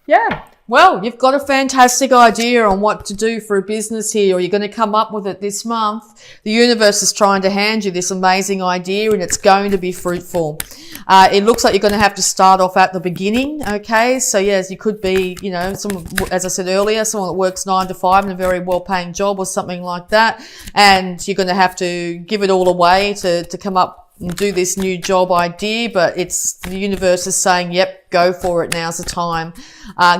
Yeah. Well, you've got a fantastic idea on what to do for a business here, or you're going to come up with it this month. The universe is trying to hand you this amazing idea, and it's going to be fruitful. It looks like you're going to have to start off at the beginning. Okay. So yes, you could be, someone, as I said earlier, someone that works 9 to 5 in a very well-paying job or something like that. And you're going to have to give it all away to come up and do this new job idea, but it's the universe is saying, yep, go for it. Now's the time.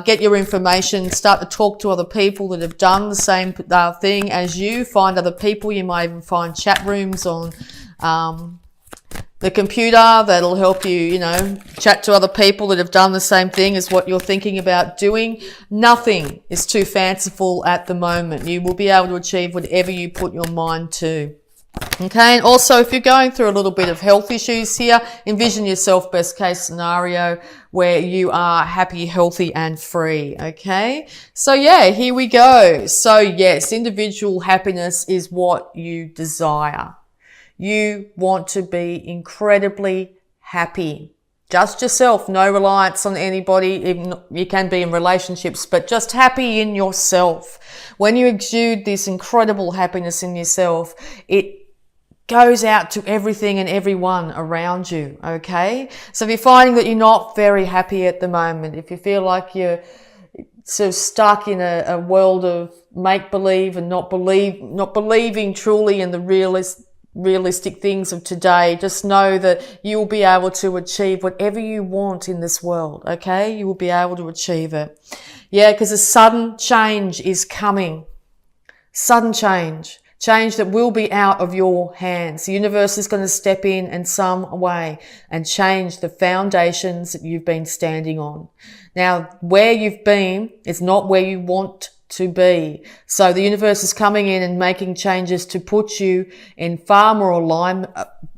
Get your information, start to talk to other people that have done the same thing as you. Find other people. You might even find chat rooms on the computer that'll help you, chat to other people that have done the same thing as what you're thinking about doing. Nothing is too fanciful at the moment. You will be able to achieve whatever you put your mind to. Okay, and also if you're going through a little bit of health issues here, envision yourself best case scenario where you are happy, healthy and free. Okay, so yeah, here we go. So yes, individual happiness is what you desire. You want to be incredibly happy. Just yourself, no reliance on anybody. Even you can be in relationships, but just happy in yourself. When you exude this incredible happiness in yourself, it goes out to everything and everyone around you, okay? So if you're finding that you're not very happy at the moment, if you feel like you're sort of stuck in a world of make-believe and not believing truly in the realistic things of today, just know that you will be able to achieve whatever you want in this world, okay? You will be able to achieve it. Yeah, because a sudden change is coming. Sudden change. Change that will be out of your hands. The universe is going to step in some way and change the foundations that you've been standing on. Now, where you've been is not where you want to be. So the universe is coming in and making changes to put you in far more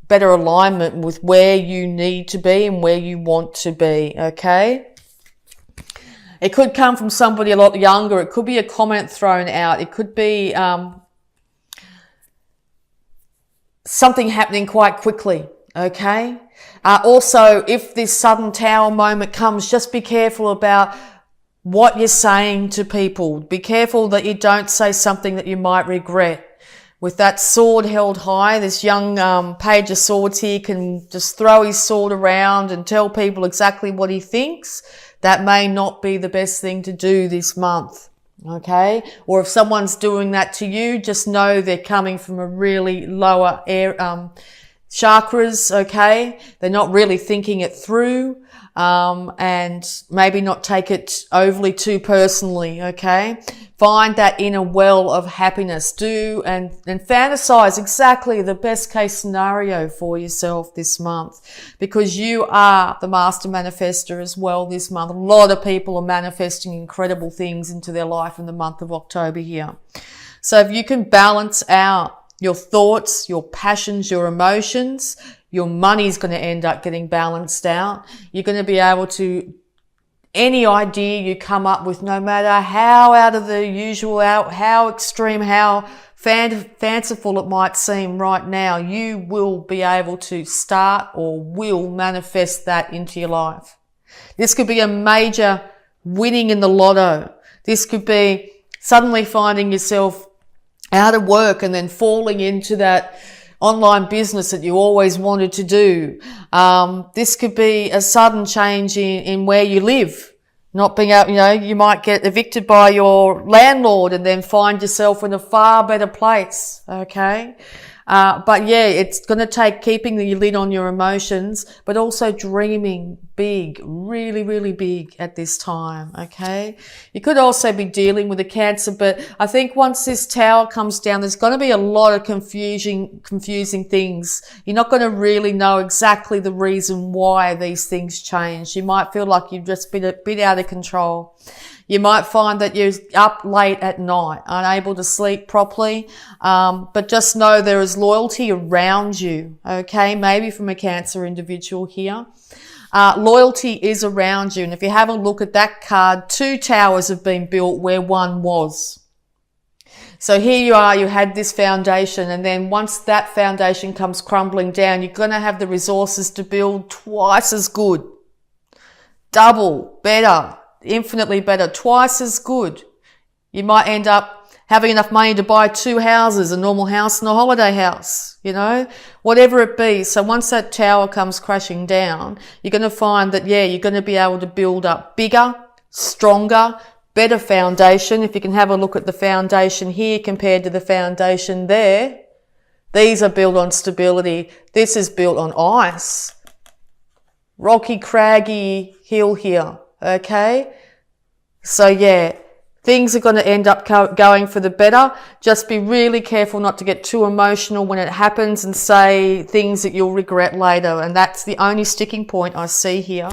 better alignment with where you need to be and where you want to be. Okay. It could come from somebody a lot younger. It could be a comment thrown out. It could be, something happening quite quickly, okay? Also, if this sudden tower moment comes, just be careful about what you're saying to people. Be careful that you don't say something that you might regret. With that sword held high, this young page of swords here can just throw his sword around and tell people exactly what he thinks. That may not be the best thing to do this month. Okay, or if someone's doing that to you, just know they're coming from a really lower chakras. Okay, they're not really thinking it through, and maybe not take it overly too personally. Okay, find that inner well of happiness. Do and fantasize exactly the best case scenario for yourself this month, because you are the master manifester as well this month. A lot of people are manifesting incredible things into their life in the month of October here. So if you can balance out your thoughts, your passions, your emotions, your money's going to end up getting balanced out. You're going to be able to, any idea you come up with, no matter how out of the usual, how extreme, how fanciful it might seem right now, you will be able to start or will manifest that into your life. This could be a major winning in the lotto. This could be suddenly finding yourself out of work and then falling into that online business that you always wanted to do. This could be a sudden change in where you live. Not being able, you might get evicted by your landlord and then find yourself in a far better place. Okay. But yeah, it's going to take keeping the lid on your emotions, but also dreaming big, really, really big at this time. Okay. You could also be dealing with a Cancer, but I think once this tower comes down, there's going to be a lot of confusing things. You're not going to really know exactly the reason why these things change. You might feel like you've just been a bit out of control. You might find that you're up late at night, unable to sleep properly, but just know there is loyalty around you, okay? Maybe from a Cancer individual here. Loyalty is around you, and if you have a look at that card, 2 towers have been built where one was. So here you are, you had this foundation, and then once that foundation comes crumbling down, you're going to have the resources to build twice as good, double, better. infinitely better, twice as good. You might end up having enough money to buy 2 houses, a normal house and a holiday house, you know, whatever it be. So once that tower comes crashing down, you're going to find that, yeah, you're going to be able to build up bigger, stronger, better foundation. If you can have a look at the foundation here compared to the foundation there, these are built on stability. This is built on ice. Rocky, craggy hill here, okay? So yeah, things are going to end up going for the better. Just be really careful not to get too emotional when it happens and say things that you'll regret later. And that's the only sticking point I see here,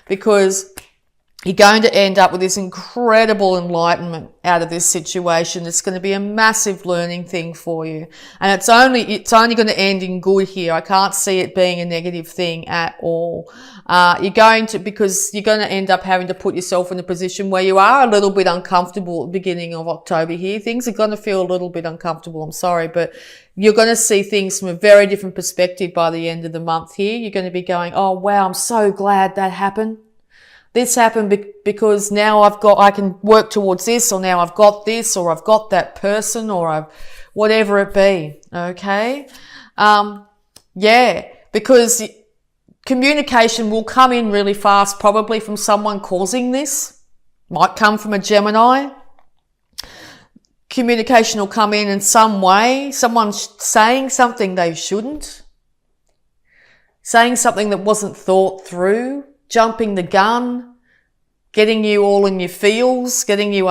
because you're going to end up with this incredible enlightenment out of this situation. It's going to be a massive learning thing for you. And it's only going to end in good here. I can't see it being a negative thing at all. Because you're going to end up having to put yourself in a position where you are a little bit uncomfortable at the beginning of October here. Things are going to feel a little bit uncomfortable. I'm sorry, but you're going to see things from a very different perspective by the end of the month here. You're going to be going, oh wow, I'm so glad that happened. This happened because now I can work towards this, or now I've got this, or I've got that person, or whatever it be. Okay. Yeah, because communication will come in really fast, probably from someone causing this. Might come from a Gemini. Communication will come in some way. Someone saying something they shouldn't. Saying something that wasn't thought through. Jumping the gun, getting you all in your feels, getting you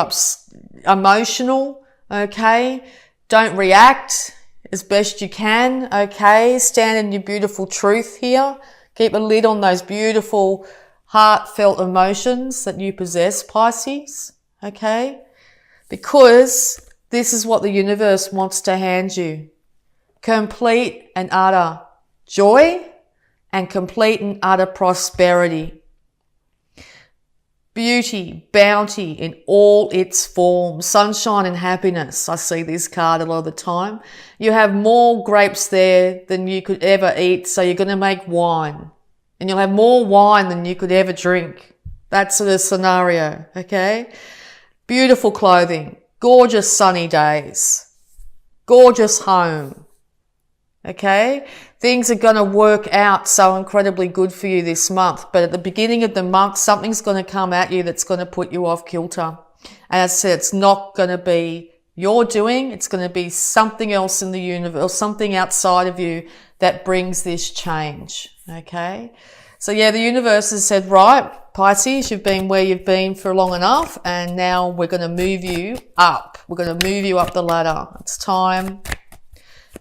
emotional, okay? Don't react as best you can, okay? Stand in your beautiful truth here. Keep a lid on those beautiful, heartfelt emotions that you possess, Pisces, okay? Because this is what the universe wants to hand you. Complete and utter joy and complete and utter prosperity. Beauty, bounty in all its forms, sunshine and happiness. I see this card a lot of the time. You have more grapes there than you could ever eat, so you're going to make wine. And you'll have more wine than you could ever drink. That's the scenario, okay? Beautiful clothing, gorgeous sunny days, gorgeous home, okay? Things are going to work out so incredibly good for you this month. But at the beginning of the month, something's going to come at you that's going to put you off kilter. And as I said, it's not going to be your doing. It's going to be something else in the universe, or something outside of you that brings this change. Okay. So yeah, the universe has said, right, Pisces, you've been where you've been for long enough. And now we're going to move you up. We're going to move you up the ladder. It's time.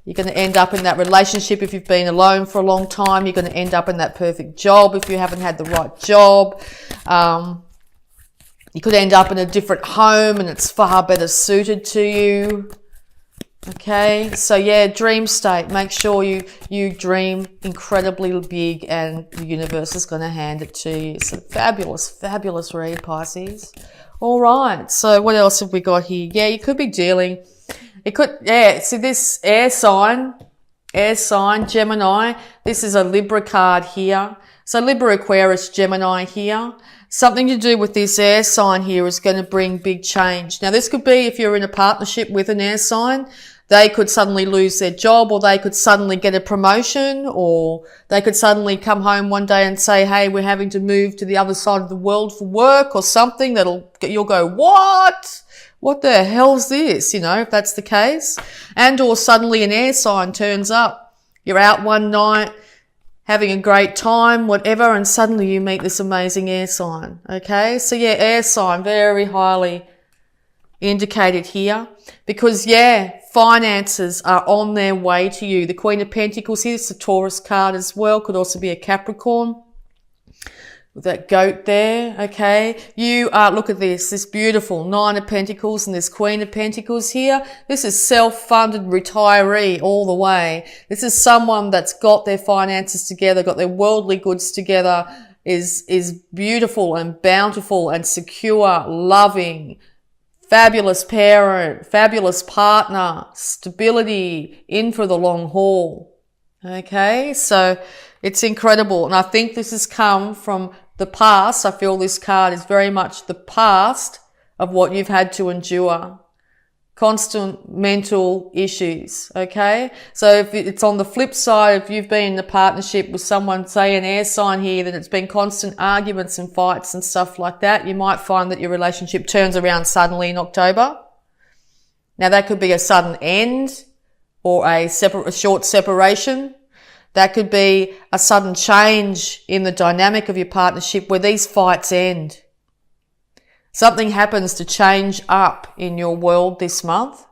You're going to end up in that relationship if you've been alone for a long time. You're going to end up in that perfect job if you haven't had the right job. You could end up in a different home and it's far better suited to you. Okay, so yeah, dream state. Make sure you dream incredibly big and the universe is going to hand it to you. It's a fabulous, fabulous read, Pisces. All right, so what else have we got here? Yeah, you could be dealing... It could, yeah, see this air sign, Gemini, this is a Libra card here. So Libra, Aquarius, Gemini here. Something to do with this air sign here is going to bring big change. Now this could be if you're in a partnership with an air sign, they could suddenly lose their job, or they could suddenly get a promotion, or they could suddenly come home one day and say, hey, we're having to move to the other side of the world for work or something you'll go, what? What the hell's this? You know, if that's the case. And or suddenly an air sign turns up. You're out one night, having a great time, whatever, and suddenly you meet this amazing air sign. Okay? So yeah, air sign, very highly indicated here. Because yeah, finances are on their way to you. The Queen of Pentacles here, it's a Taurus card as well. Could also be a Capricorn. With that goat there, okay? You are, look at this beautiful Nine of Pentacles and this Queen of Pentacles here. This is self-funded retiree all the way. This is someone that's got their finances together, got their worldly goods together, is beautiful and bountiful and secure, loving, fabulous parent, fabulous partner, stability, in for the long haul. Okay, so it's incredible. And I think this has come from the past. I feel this card is very much the past of what you've had to endure. Constant mental issues, okay? So if it's on the flip side, if you've been in a partnership with someone, say an air sign here, that it's been constant arguments and fights and stuff like that, you might find that your relationship turns around suddenly in October. Now that could be a sudden end or a short separation. That could be a sudden change in the dynamic of your partnership where these fights end. Something happens to change up in your world this month.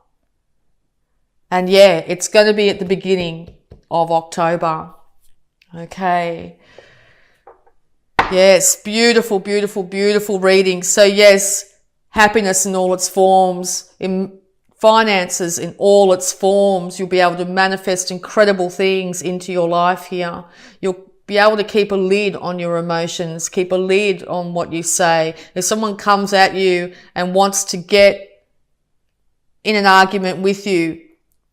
And yeah, it's going to be at the beginning of October. Okay. Yes, beautiful, beautiful, beautiful reading. So yes, happiness in all its forms, in finances in all its forms. You'll be able to manifest incredible things into your life here. You'll be able to keep a lid on your emotions, keep a lid on what you say. If someone comes at you and wants to get in an argument with you,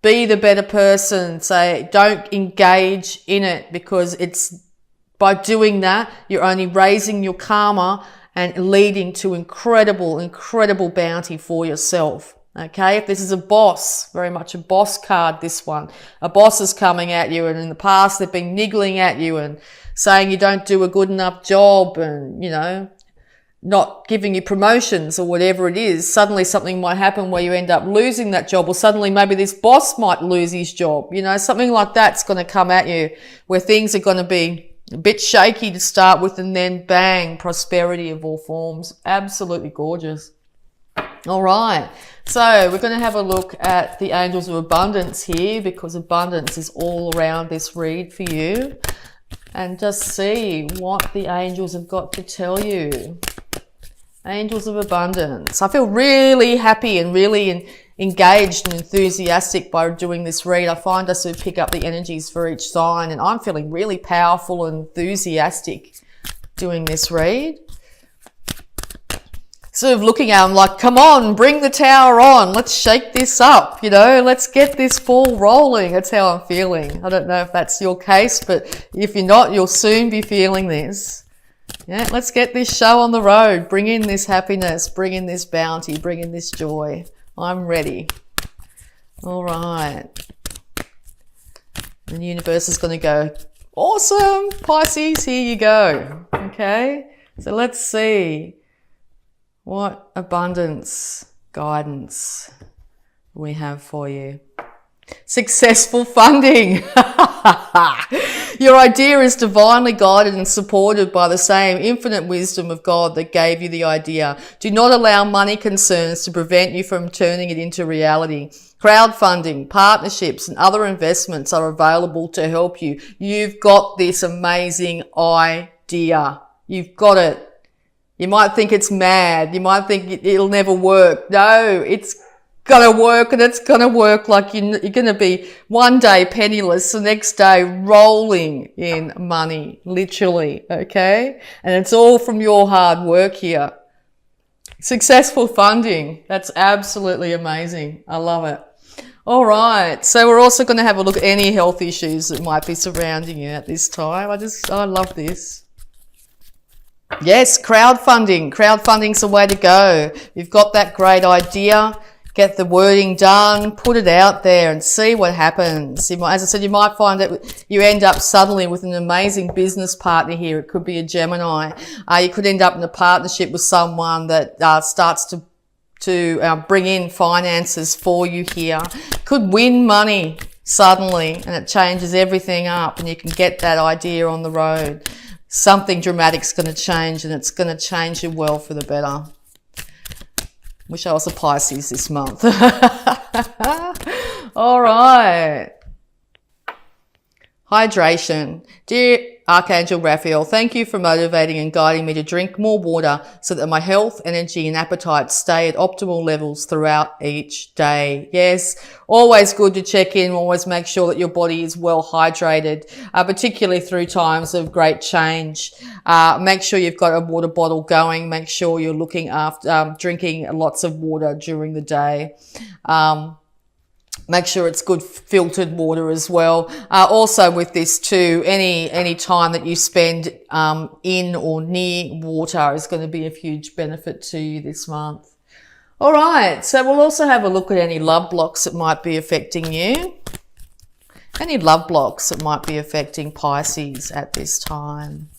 be the better person. Say, don't engage in it, because it's by doing that, you're only raising your karma and leading to incredible, incredible bounty for yourself. Okay, if this is a boss, very much a boss card, this one. A boss is coming at you, and in the past they've been niggling at you and saying you don't do a good enough job and, you know, not giving you promotions or whatever it is. Suddenly something might happen where you end up losing that job, or suddenly maybe this boss might lose his job. You know, something like that's going to come at you where things are going to be a bit shaky to start with, and then bang, prosperity of all forms. Absolutely gorgeous. All right. So we're going to have a look at the angels of abundance here, because abundance is all around this read for you, and just see what the angels have got to tell you. Angels of abundance. I feel really happy and really engaged and enthusiastic by doing this read. I find us to pick up the energies for each sign, and I'm feeling really powerful and enthusiastic doing this read. Sort of looking at them like, come on, bring the tower on. Let's shake this up, you know, let's get this ball rolling. That's how I'm feeling. I don't know if that's your case, but if you're not, you'll soon be feeling this. Yeah, let's get this show on the road. Bring in this happiness, bring in this bounty, bring in this joy. I'm ready. All right. The universe is going to go, awesome, Pisces, here you go. Okay, so let's see what abundance guidance we have for you. Successful funding. Your idea is divinely guided and supported by the same infinite wisdom of God that gave you the idea. Do not allow money concerns to prevent you from turning it into reality. Crowdfunding, partnerships, and other investments are available to help you. You've got this amazing idea. You've got it. You might think it's mad. You might think it'll never work. No, it's gonna work, and it's gonna work like you're gonna be one day penniless, the next day rolling in money, literally, okay? And it's all from your hard work here. Successful funding. That's absolutely amazing. I love it. All right. So we're also going to have a look at any health issues that might be surrounding you at this time. I love this. Yes, crowdfunding. Crowdfunding's the way to go. You've got that great idea. Get the wording done, put it out there and see what happens. As I said, you might find that you end up suddenly with an amazing business partner here. It could be a Gemini. You could end up in a partnership with someone that starts to bring in finances for you here. Could win money suddenly, and it changes everything up, and you can get that idea on the road. Something dramatic's going to change, and it's going to change you well for the better. Wish I was a Pisces this month. All right. Hydration. Dear Archangel Raphael, thank you for motivating and guiding me to drink more water so that my health, energy and appetite stay at optimal levels throughout each day. Yes, always good to check in, always make sure that your body is well hydrated, particularly through times of great change. Make sure you've got a water bottle going. Make sure you're looking after, drinking lots of water during the day. Make sure it's good filtered water as well. Also with this too, any time that you spend in or near water is going to be of huge benefit to you this month. All right, so we'll also have a look at any love blocks that might be affecting you. Any love blocks that might be affecting Pisces at this time.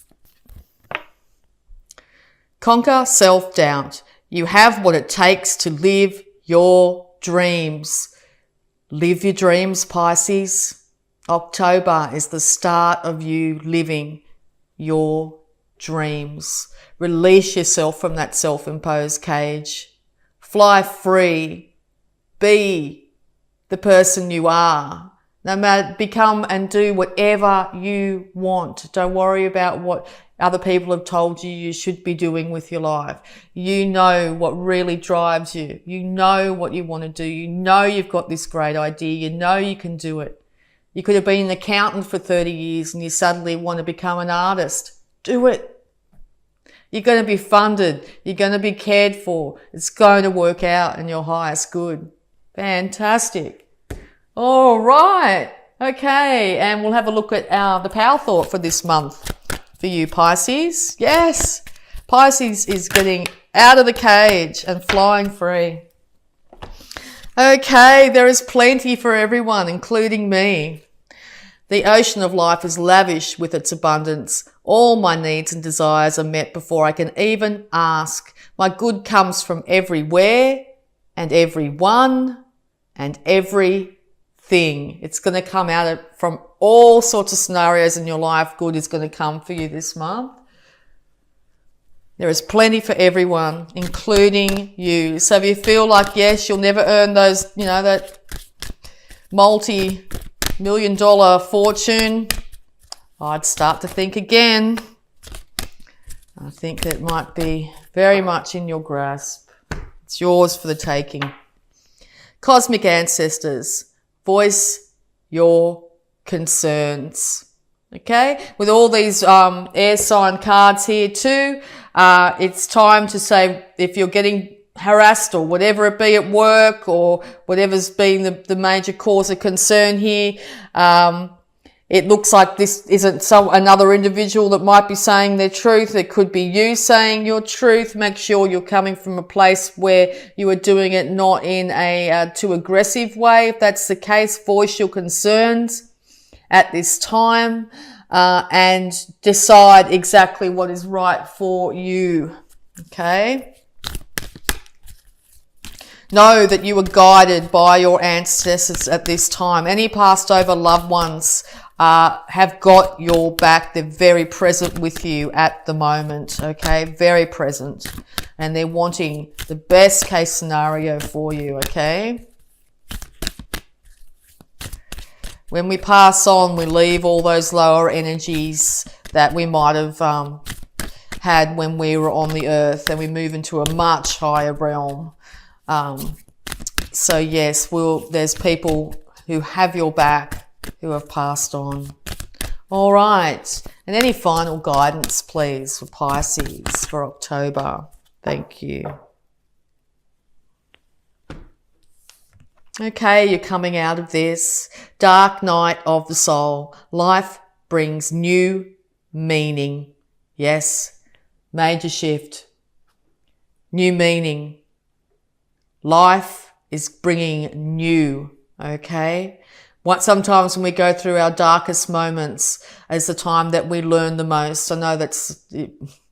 Conquer self-doubt. You have what it takes to live your dreams. Live your dreams, Pisces. October is the start of you living your dreams. Release yourself from that self-imposed cage. Fly free. Be the person you are. No matter, become and do whatever you want. Don't worry about what other people have told you you should be doing with your life. You know what really drives you. You know what you want to do. You know you've got this great idea. You know you can do it. You could have been an accountant for 30 years and you suddenly want to become an artist. Do it. You're going to be funded. You're going to be cared for. It's going to work out in your highest good. Fantastic. All right. Okay. And we'll have a look at the power thought for this month. For you, Pisces. Yes, Pisces is getting out of the cage and flying free. Okay, there is plenty for everyone, including me. The ocean of life is lavish with its abundance. All my needs and desires are met before I can even ask. My good comes from everywhere and everyone and everything. It's going to come out from all sorts of scenarios in your life. Good is going to come for you this month. There is plenty for everyone, including you. So if you feel like, yes, you'll never earn those, that multi-million-dollar fortune, I'd start to think again. I think that might be very much in your grasp. It's yours for the taking. Cosmic ancestors, voice your concerns. Okay, with all these air sign cards here too, it's time to say if you're getting harassed or whatever it be at work or whatever's been the major cause of concern here, it looks like this isn't another individual that might be saying their truth. It could be you saying your truth. Make sure you're coming from a place where you are doing it not in a too aggressive way. If that's the case, voice your concerns at this time and decide exactly what is right for you. Okay? Know that you are guided by your ancestors at this time. Any passed over loved ones have got your back. They're very present with you at the moment, okay? Very present. And they're wanting the best case scenario for you, okay? When we pass on, we leave all those lower energies that we might have had when we were on the earth, and we move into a much higher realm. So yes, there's people who have your back who have passed on. All right. And any final guidance, please, for Pisces for October? Thank you. Okay, you're coming out of this. Dark night of the soul. Life brings new meaning. Yes, major shift. New meaning. Life is bringing new, okay? Sometimes when we go through our darkest moments is the time that we learn the most. I know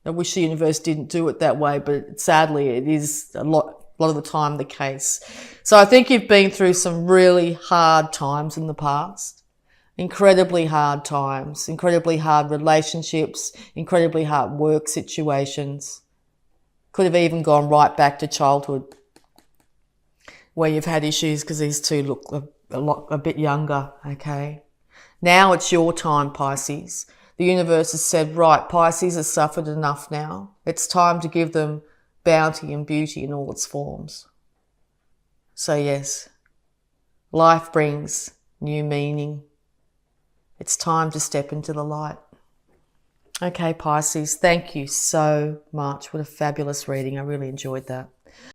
I wish the universe didn't do it that way, but sadly it is a lot of the time the case. So I think you've been through some really hard times in the past. Incredibly hard times, incredibly hard relationships, incredibly hard work situations. Could have even gone right back to childhood where you've had issues because these two look a bit younger, okay? Now it's your time, Pisces. The universe has said, right, Pisces has suffered enough now. It's time to give them bounty and beauty in all its forms. So yes, life brings new meaning. It's time to step into the light. Okay, Pisces, thank you so much. What a fabulous reading. I really enjoyed that.